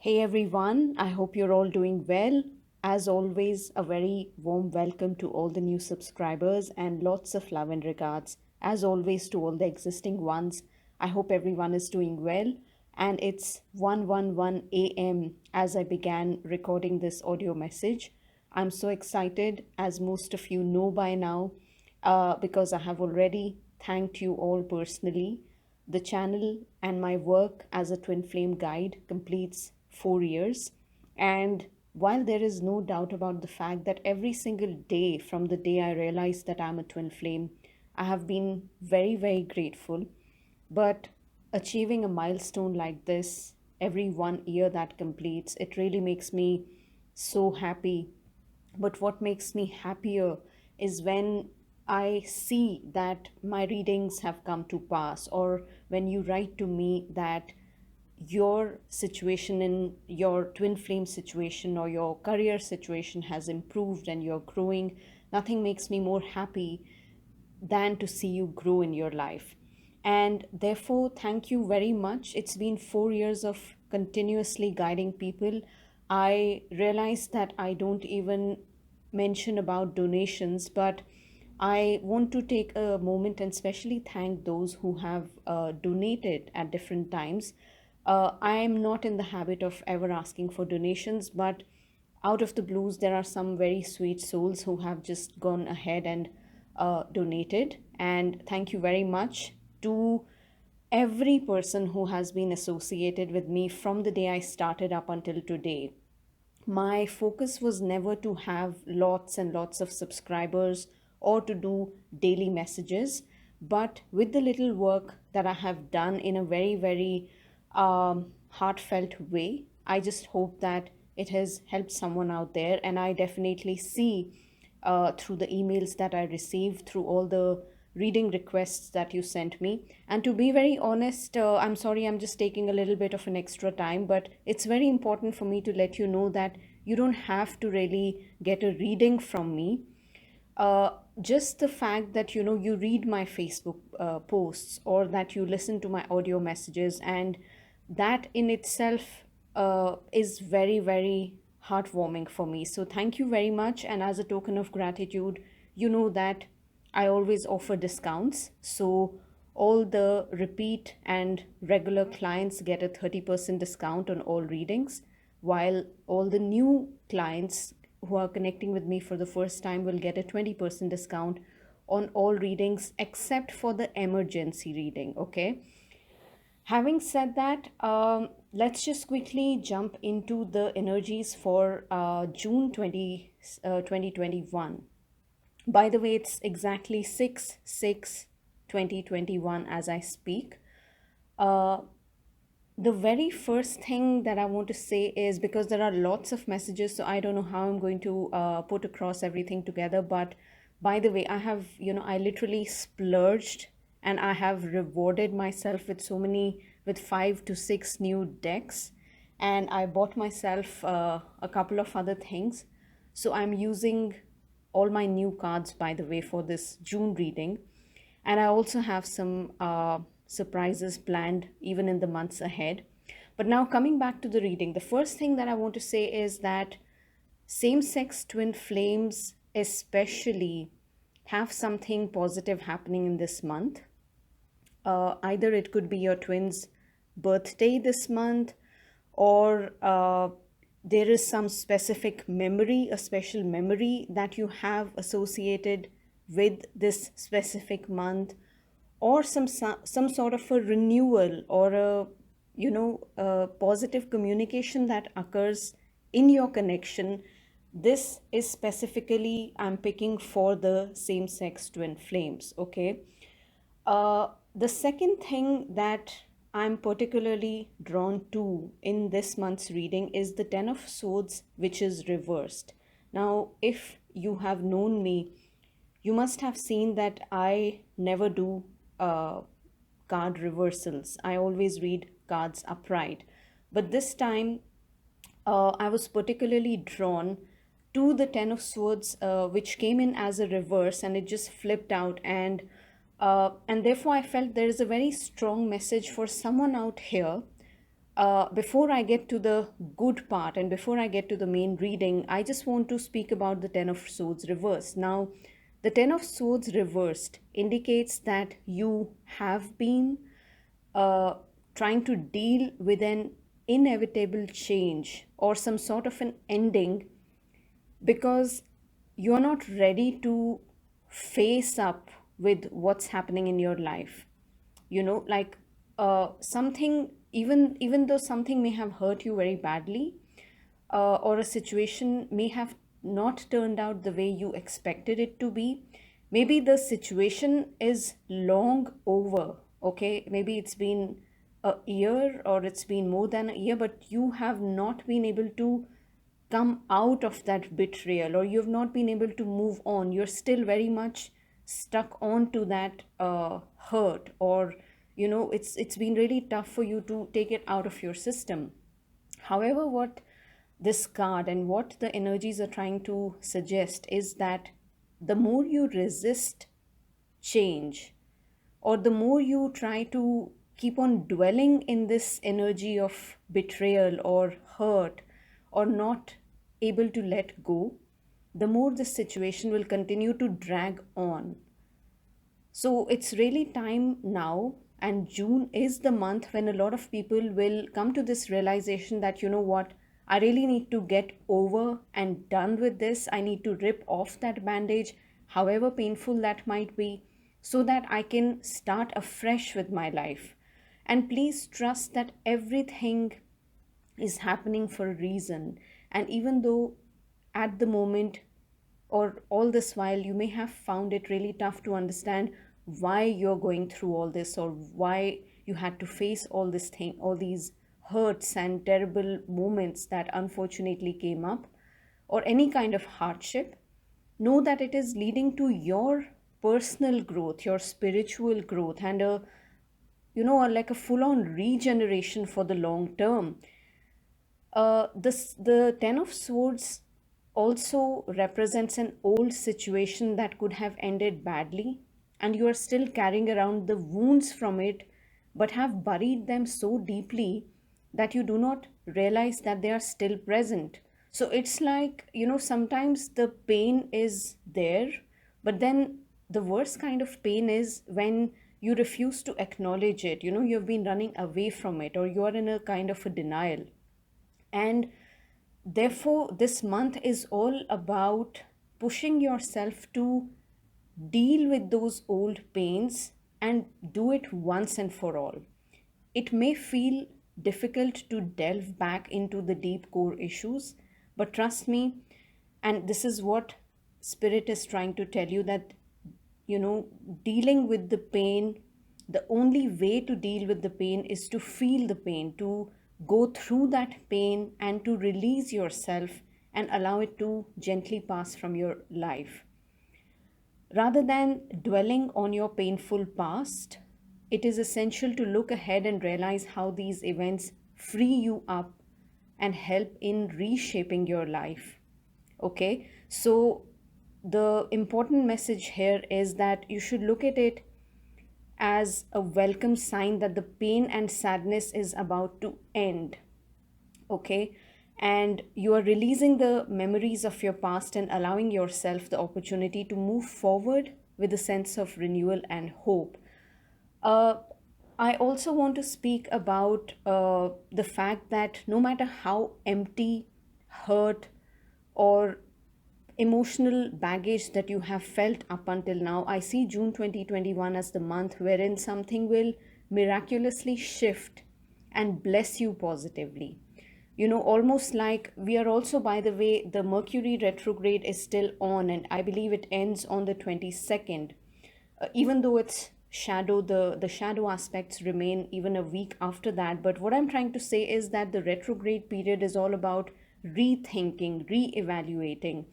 Hey everyone, I hope you're all doing well. As always, a very warm welcome to all the new subscribers and lots of love and regards. As always, to all the existing ones, I hope everyone is doing well. And it's 1:11 a.m. as I began recording this audio message. I'm so excited, as most of you know by now, because I have already thanked you all personally. The channel and my work as a twin flame guide completes 4 years. And while there is no doubt about the fact that every single day from the day I realized that I'm a twin flame, I have been very, very grateful. But achieving a milestone like this every 1 year that completes, it really makes me so happy. But what makes me happier is when I see that my readings have come to pass, or when you write to me that your situation in your twin flame situation or your career situation has improved and you're growing. Nothing makes me more happy than to see you grow in your life. And therefore, thank you very much. It's been 4 years of continuously guiding people. I realized that I don't even mention about donations, but I want to take a moment and specially thank those who have donated at different times. I am not in the habit of ever asking for donations, but out of the blues, there are some very sweet souls who have just gone ahead and donated. And thank you very much to every person who has been associated with me from the day I started up until today. My focus was never to have lots and lots of subscribers or to do daily messages, but with the little work that I have done in a very, very heartfelt way, I just hope that it has helped someone out there. And I definitely see through the emails that I received, through all the reading requests that you sent me. And to be very honest, I'm sorry, I'm just taking a little bit of an extra time, but it's very important for me to let you know that you don't have to really get a reading from me. Just the fact that you read my Facebook posts, or that you listen to my audio messages, and that in itself is very, very heartwarming for me. So thank you very much. And as a token of gratitude, you know that I always offer discounts. So all the repeat and regular clients get a 30% discount on all readings, while all the new clients who are connecting with me for the first time will get a 20% discount on all readings except for the emergency reading. Okay. Having said that, let's just quickly jump into the energies for June 2021. By the way, it's exactly 6/6/2021 as I speak. Uh, the very first thing that I want to say is, because there are lots of messages, so I don't know how I'm going to put across everything together. But by the way, I literally splurged and I have rewarded myself with with 5 to 6 new decks. And I bought myself a couple of other things. So I'm using all my new cards, by the way, for this June reading. And I also have some surprises planned even in the months ahead. But now, coming back to the reading, the first thing that I want to say is that same sex twin flames, especially, have something positive happening in this month. Either it could be your twin's birthday this month, or there is some specific memory, a special memory that you have associated with this specific month, or some sort of a renewal, or a positive communication that occurs in your connection. This is specifically, I'm picking for the same sex twin flames. Okay. The second thing that I'm particularly drawn to in this month's reading is the Ten of Swords, which is reversed. Now, if you have known me, you must have seen that I never do card reversals. I always read cards upright. But this time, I was particularly drawn to the Ten of Swords, which came in as a reverse and it just flipped out. And therefore, I felt there is a very strong message for someone out here Before I get to the good part and before I get to the main reading, I just want to speak about the Ten of Swords reversed. Now, the Ten of Swords reversed indicates that you have been uh, trying to deal with an inevitable change or some sort of an ending because you're not ready to face up with what's happening in your life. Like something, even though something may have hurt you very badly, or a situation may have not turned out the way you expected it to be. Maybe the situation is long over, okay? Maybe it's been a year or it's been more than a year, but you have not been able to come out of that betrayal, or you've not been able to move on. You're still very much stuck on to that hurt, or it's been really tough for you to take it out of your system. However, what this card and what the energies are trying to suggest is that the more you resist change, or the more you try to keep on dwelling in this energy of betrayal or hurt, or not able to let go, the more this situation will continue to drag on. So it's really time now, and June is the month when a lot of people will come to this realization that, you know what, I really need to get over and done with this. I need to rip off that bandage, however painful that might be, so that I can start afresh with my life. And please trust that everything is happening for a reason. And even though at the moment, or all this while, you may have found it really tough to understand why you're going through all this, or why you had to face all these hurts and terrible moments that unfortunately came up, or any kind of hardship, know that it is leading to your personal growth, your spiritual growth, and like a full on regeneration for the long term. The Ten of Swords also represents an old situation that could have ended badly, and you are still carrying around the wounds from it, but have buried them so deeply that you do not realize that they are still present. So it's like, sometimes the pain is there, but then the worst kind of pain is when you refuse to acknowledge it. You've been running away from it, or you are in a kind of a denial. And therefore, this month is all about pushing yourself to deal with those old pains and do it once and for all. It may feel difficult to delve back into the deep core issues, but trust me, and this is what Spirit is trying to tell you, that dealing with the pain, the only way to deal with the pain is to feel the pain, to go through that pain, and to release yourself and allow it to gently pass from your life. Rather than dwelling on your painful past, it is essential to look ahead and realize how these events free you up and help in reshaping your life. Okay, so the important message here is that you should look at it as a welcome sign that the pain and sadness is about to end. Okay, and you are releasing the memories of your past and allowing yourself the opportunity to move forward with a sense of renewal and hope. uh, I also want to speak about the fact that no matter how empty, hurt, or emotional baggage that you have felt up until now, I see June 2021 as the month wherein something will miraculously shift and bless you positively. Almost like we are also, by the way, the Mercury retrograde is still on, and I believe it ends on the 22nd. Even though it's shadow, the shadow aspects remain even a week after that. But what I'm trying to say is that the retrograde period is all about rethinking, re-evaluating.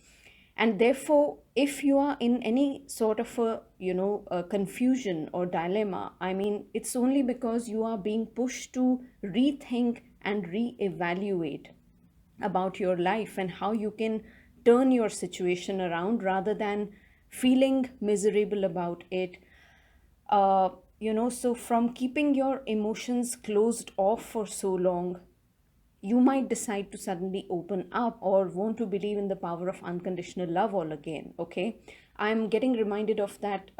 And therefore, if you are in any sort of a confusion or dilemma, I mean, it's only because you are being pushed to rethink and re-evaluate about your life and how you can turn your situation around, rather than feeling miserable about it. So from keeping your emotions closed off for so long, you might decide to suddenly open up or want to believe in the power of unconditional love all again. Okay, I'm getting reminded of that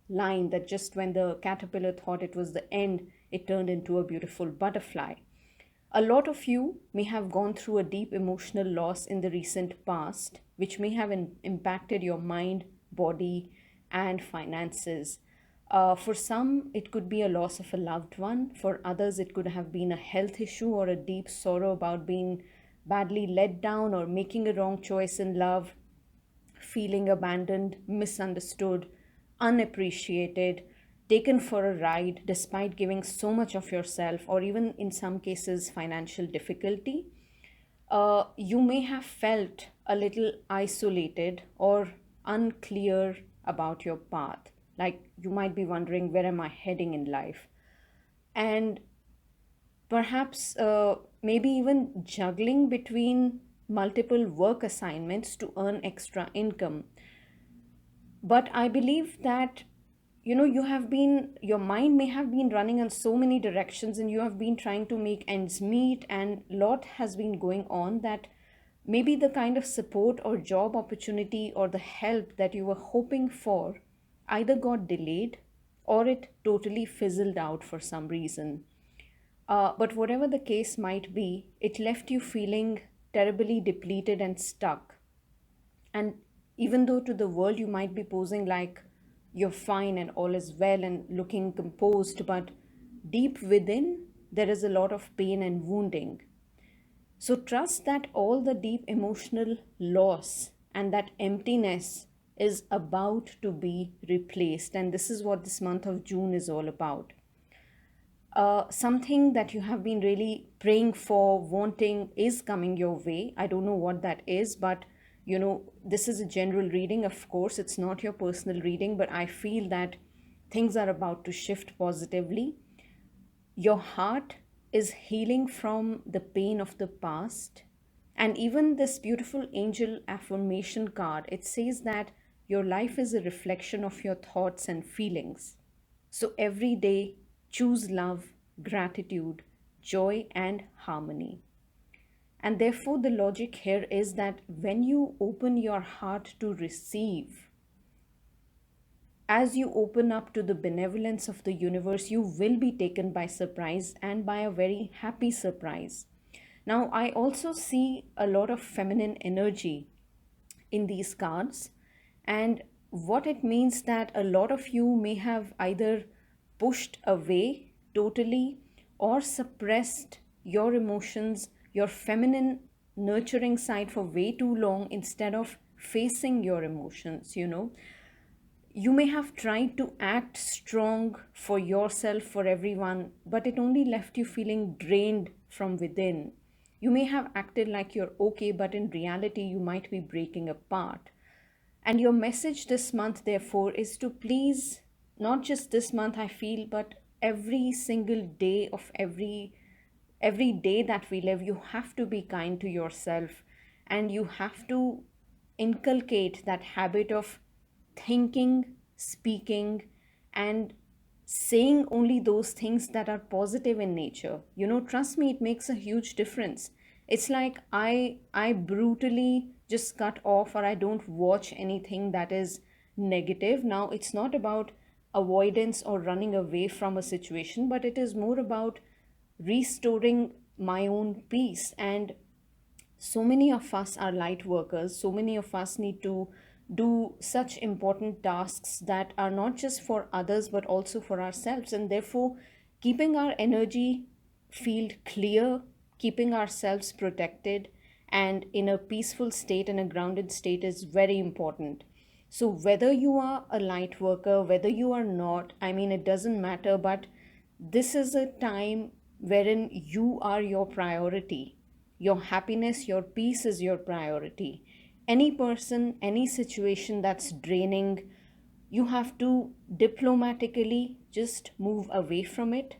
line that just when the caterpillar thought it was the end, it turned into a beautiful butterfly. A lot of you may have gone through a deep emotional loss in the recent past, which may have impacted your mind, body, and finances. For some, it could be a loss of a loved one. For others, it could have been a health issue or a deep sorrow about being badly let down or making a wrong choice in love, feeling abandoned, misunderstood, unappreciated, taken for a ride despite giving so much of yourself, or even in some cases, financial difficulty. You may have felt a little isolated or unclear about your path. Like you might be wondering, where am I heading in life? And perhaps maybe even juggling between multiple work assignments to earn extra income. But I believe that, you have been, your mind may have been running in so many directions and you have been trying to make ends meet, and lot has been going on that maybe the kind of support or job opportunity or the help that you were hoping for either got delayed or it totally fizzled out for some reason. But whatever the case might be, it left you feeling terribly depleted and stuck. And even though to the world you might be posing like you're fine and all is well and looking composed, but deep within, there is a lot of pain and wounding. So trust that all the deep emotional loss and that emptiness is about to be replaced. And this is what this month of June is all about. Something that you have been really praying for, wanting, is coming your way. I don't know what that is, but this is a general reading. Of course, it's not your personal reading, but I feel that things are about to shift positively. Your heart is healing from the pain of the past. And even this beautiful angel affirmation card, it says that your life is a reflection of your thoughts and feelings. So every day, choose love, gratitude, joy, and harmony. And therefore, the logic here is that when you open your heart to receive, as you open up to the benevolence of the universe, you will be taken by surprise, and by a very happy surprise. Now, I also see a lot of feminine energy in these cards, and what it means that a lot of you may have either pushed away totally or suppressed your emotions, your feminine nurturing side for way too long instead of facing your emotions. You may have tried to act strong for yourself, for everyone, but it only left you feeling drained from within. You may have acted like you're okay, but in reality, you might be breaking apart. And your message this month, therefore, is to please, not just this month, I feel, but every single day of every day that we live, you have to be kind to yourself, and you have to inculcate that habit of thinking, speaking, and saying only those things that are positive in nature. Trust me, it makes a huge difference. It's like I brutally just cut off, or I don't watch anything that is negative. Now, it's not about avoidance or running away from a situation, but it is more about restoring my own peace. And so many of us are light workers, so many of us need to do such important tasks that are not just for others but also for ourselves, and therefore keeping our energy field clear, keeping ourselves protected and in a peaceful state and a grounded state is very important. So whether you are a light worker, whether you are not, I mean, it doesn't matter, but this is a time wherein you are your priority. Your happiness, your peace is your priority. Any person, any situation that's draining, you have to diplomatically just move away from it.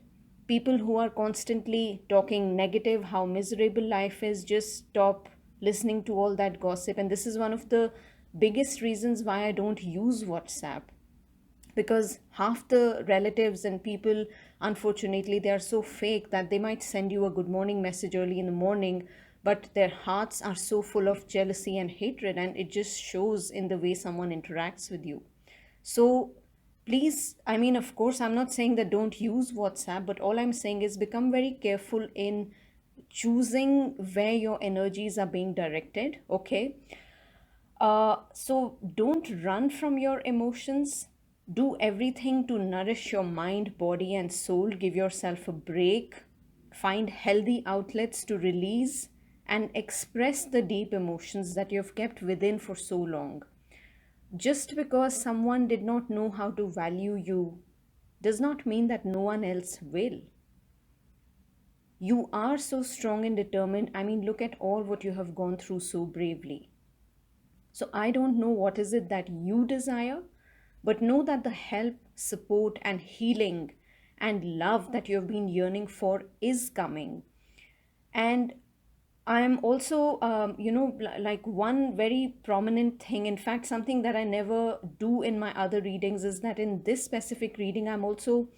People who are constantly talking negative, how miserable life is, just stop listening to all that gossip. And this is one of the biggest reasons why I don't use WhatsApp. because half the relatives and people, unfortunately, they are so fake that they might send you a good morning message early in the morning, but their hearts are so full of jealousy and hatred, and it just shows in the way someone interacts with you. So please, I mean, of course, I'm not saying that don't use WhatsApp, but all I'm saying is become very careful in choosing where your energies are being directed, okay? So don't run from your emotions. Do everything to nourish your mind, body, and soul. Give yourself a break. Find healthy outlets to release and express the deep emotions that you've kept within for so long. Just because someone did not know how to value you does not mean that no one else will. You are so strong and determined. I mean, look at all what you have gone through so bravely. So I don't know what is it that you desire, but know that the help, support, and healing and love that you have been yearning for is coming. And I'm also, like one very prominent thing, in fact, something that I never do in my other readings is that in this specific reading, I'm also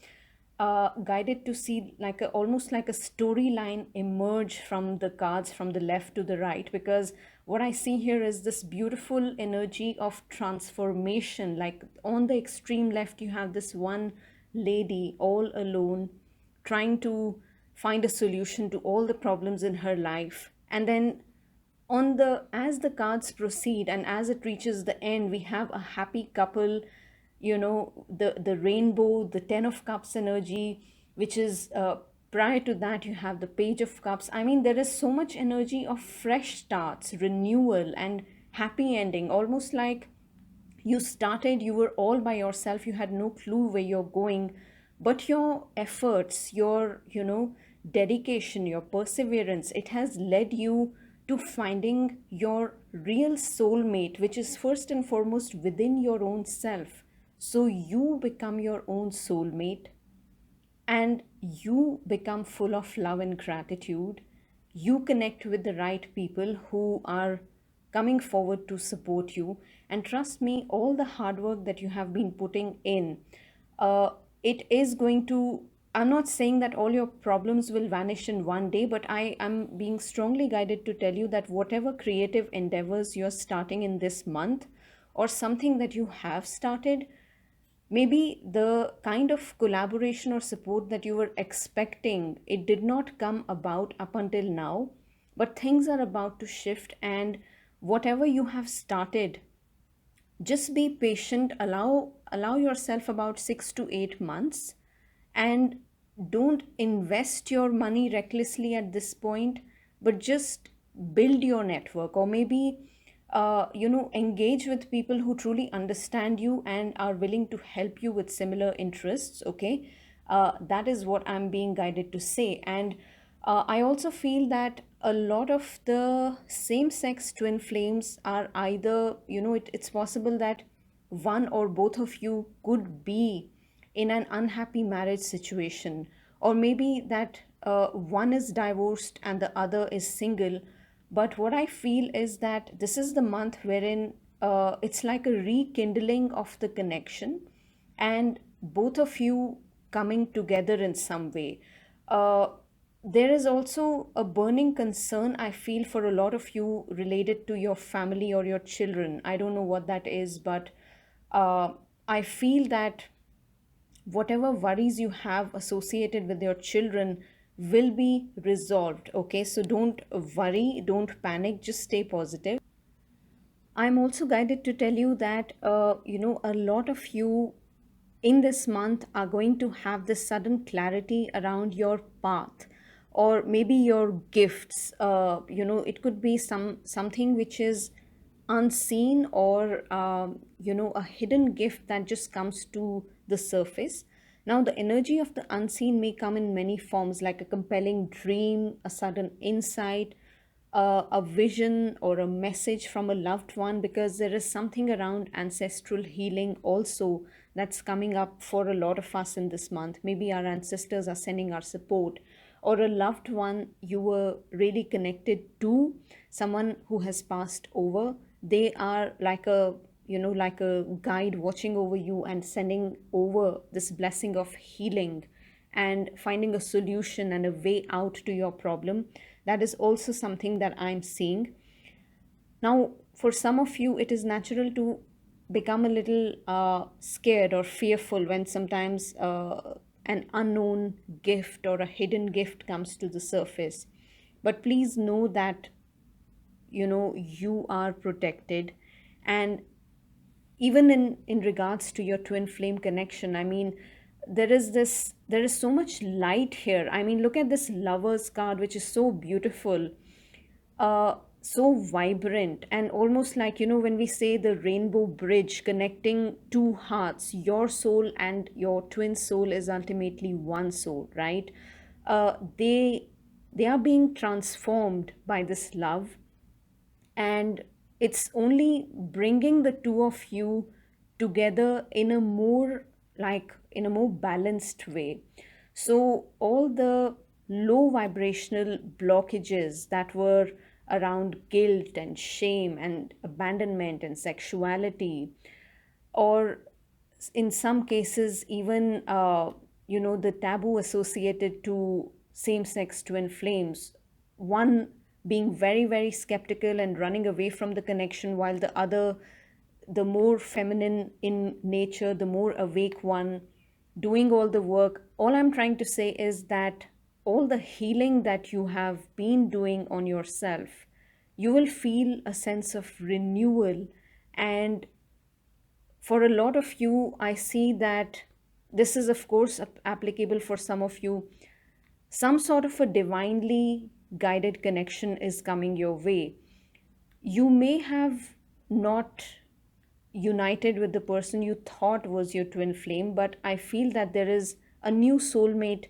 guided to see like almost like a storyline emerge from the cards from the left to the right, because what I see here is this beautiful energy of transformation. Like on the extreme left, you have this one lady all alone trying to find a solution to all the problems in her life. And then on the as the cards proceed and as it reaches the end, we have a happy couple, the rainbow, the 10 of cups energy, which is prior to that you have the page of cups. I mean, there is so much energy of fresh starts, renewal, and happy ending, almost like you started, you were all by yourself, you had no clue where you're going, but your efforts, your dedication, your perseverance, it has led you to finding your real soulmate, which is first and foremost within your own self. So you become your own soulmate, and you become full of love and gratitude. You connect with the right people who are coming forward to support you. And trust me, all the hard work that you have been putting in, it is going to. I'm not saying that all your problems will vanish in one day, but I am being strongly guided to tell you that whatever creative endeavors you're starting in this month, or something that you have started, maybe the kind of collaboration or support that you were expecting, it did not come about up until now, but things are about to shift. And whatever you have started, just be patient, allow yourself about 6 to 8 months, and don't invest your money recklessly at this point, but just build your network, or maybe engage with people who truly understand you and are willing to help you with similar interests, okay? That is what I'm being guided to say. And I also feel that a lot of the same sex twin flames are either, it's possible that one or both of you could be in an unhappy marriage situation, or maybe that one is divorced and the other is single. But what I feel is that this is the month wherein it's like a rekindling of the connection, and both of you coming together in some way. Uh, there is also a burning concern I feel for a lot of you related to your family or your children. I don't know what that is, but uh, I feel that whatever worries you have associated with your children will be resolved, okay? So don't worry, don't panic, just stay positive. I'm also guided to tell you that, a lot of you in this month are going to have this sudden clarity around your path, or maybe your gifts. It could be something which is unseen, or a hidden gift that just comes to the surface. Now the energy of the unseen may come in many forms, like a compelling dream, a sudden insight, a vision, or a message from a loved one, because there is something around ancestral healing also that's coming up for a lot of us in this month. Maybe our ancestors are sending our support, or a loved one you were really connected to, someone who has passed over. They are like a like a guide watching over you and sending over this blessing of healing and finding a solution and a way out to your problem. That is also something that I'm seeing. Now, for some of you, it is natural to become a little scared or fearful when sometimes an unknown gift or a hidden gift comes to the surface. But please know that you are protected. And even in regards to your twin flame connection, I mean, there is so much light here. I mean, look at this lovers card, which is so beautiful, so vibrant, and almost like, when we say the rainbow bridge connecting two hearts, your soul and your twin soul is ultimately one soul, right? They are being transformed by this love, and it's only bringing the two of you together in a more, in a more balanced way. So all the low vibrational blockages that were around guilt and shame and abandonment and sexuality, or in some cases even the taboo associated to same-sex twin flames, one being very very skeptical and running away from the connection, while the other, the more feminine in nature, the more awake one, doing all the work. All I'm trying to say is that all the healing that you have been doing on yourself, you will feel a sense of renewal. And for a lot of you, I see that this is, of course, applicable for some of you. Some sort of a divinely guided connection is coming your way. You may have not united with the person you thought was your twin flame, but I feel that there is a new soulmate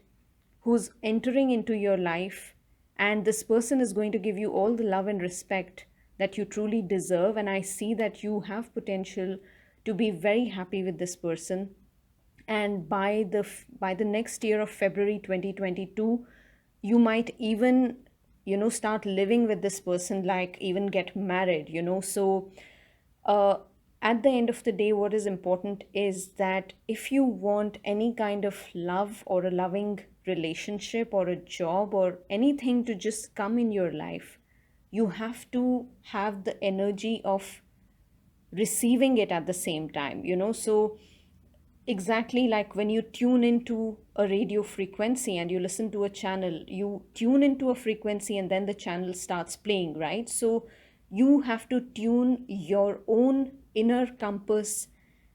who's entering into your life, and this person is going to give you all the love and respect that you truly deserve. And I see that you have potential to be very happy with this person. And by the next year of February 2022, you might even start living with this person, like even get married. So uh, at the end of the day, what is important is that if you want any kind of love or a loving relationship or a job or anything to just come in your life, you have to have the energy of receiving it at the same time. So exactly like when you tune into a radio frequency and you listen to a channel, you tune into a frequency and then the channel starts playing, right? So you have to tune your own inner compass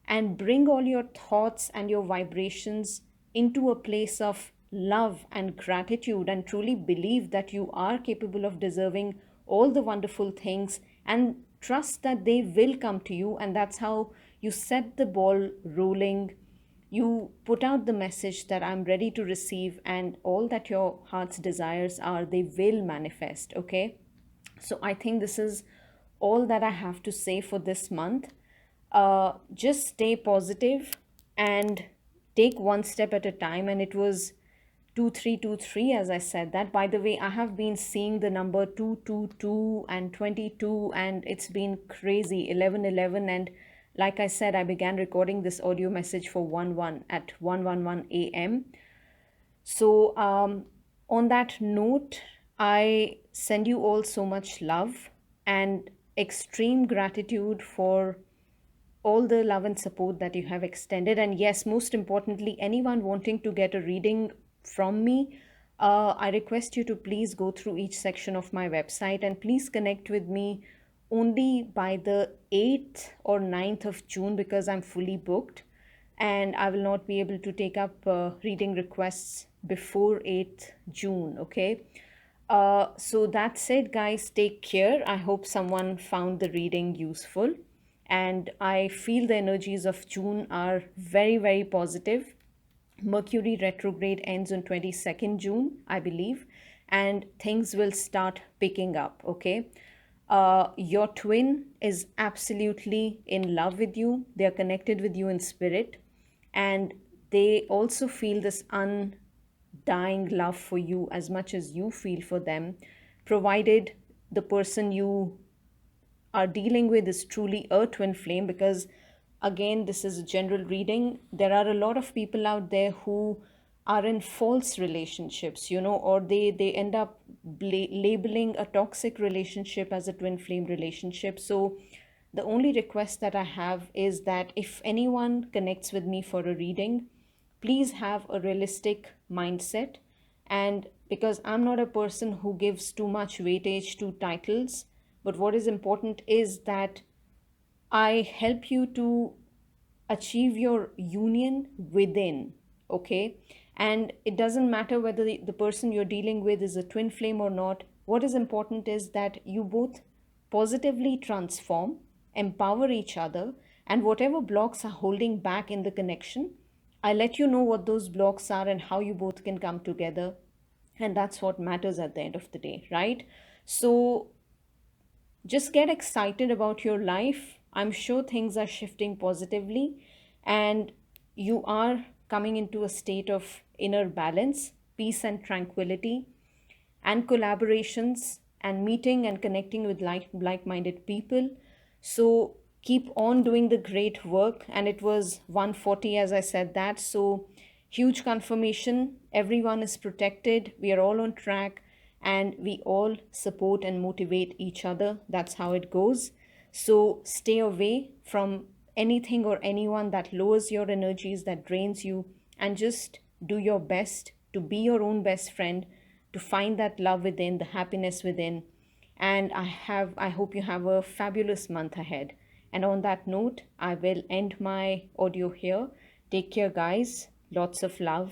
and bring all your thoughts and your vibrations into a place of love and gratitude, and truly believe that you are capable of deserving all the wonderful things, and trust that they will come to you. And that's how you set the ball rolling. You put out the message that I'm ready to receive, and all that your heart's desires are, they will manifest. Okay. So I think this is all that I have to say for this month. Just stay positive and take one step at a time. And it was 2323, as I said that. By the way, I have been seeing the number 222 and 22, and it's been crazy. 1111, and like I said, I began recording this audio message for 1 at 111 a.m. So, on that note, I send you all so much love and extreme gratitude for all the love and support that you have extended. And yes, most importantly, anyone wanting to get a reading from me, I request you to please go through each section of my website and please connect with me only by the 8th or 9th of June, because I'm fully booked and I will not be able to take up reading requests before 8th June. Okay. So that's it, guys. Take care. I hope someone found the reading useful. And I feel the energies of June are very, very positive. Mercury retrograde ends on 22nd June, I believe, and things will start picking up. Okay. Your twin is absolutely in love with you. They are connected with you in spirit, and they also feel this undying love for you as much as you feel for them, provided the person you are dealing with is truly a twin flame, because again, this is a general reading. There are a lot of people out there who are in false relationships, or they end up labeling a toxic relationship as a twin flame relationship. So the only request that I have is that if anyone connects with me for a reading, please have a realistic mindset. And because I'm not a person who gives too much weightage to titles, but what is important is that I help you to achieve your union within, okay? And it doesn't matter whether the person you're dealing with is a twin flame or not. What is important is that you both positively transform, empower each other, and whatever blocks are holding back in the connection, I let you know what those blocks are and how you both can come together. And that's what matters at the end of the day, right? So just get excited about your life. I'm sure things are shifting positively, and you are coming into a state of inner balance, peace, and tranquility, and collaborations, and meeting and connecting with like-minded people. So keep on doing the great work. And it was 140 as I said that. So huge confirmation. Everyone is protected. We are all on track, and we all support and motivate each other. That's how it goes. So stay away from anything or anyone that lowers your energies, that drains you, and just do your best to be your own best friend, to find that love within, the happiness within. And I hope you have a fabulous month ahead. And on that note, I will end my audio here. Take care, guys. Lots of love.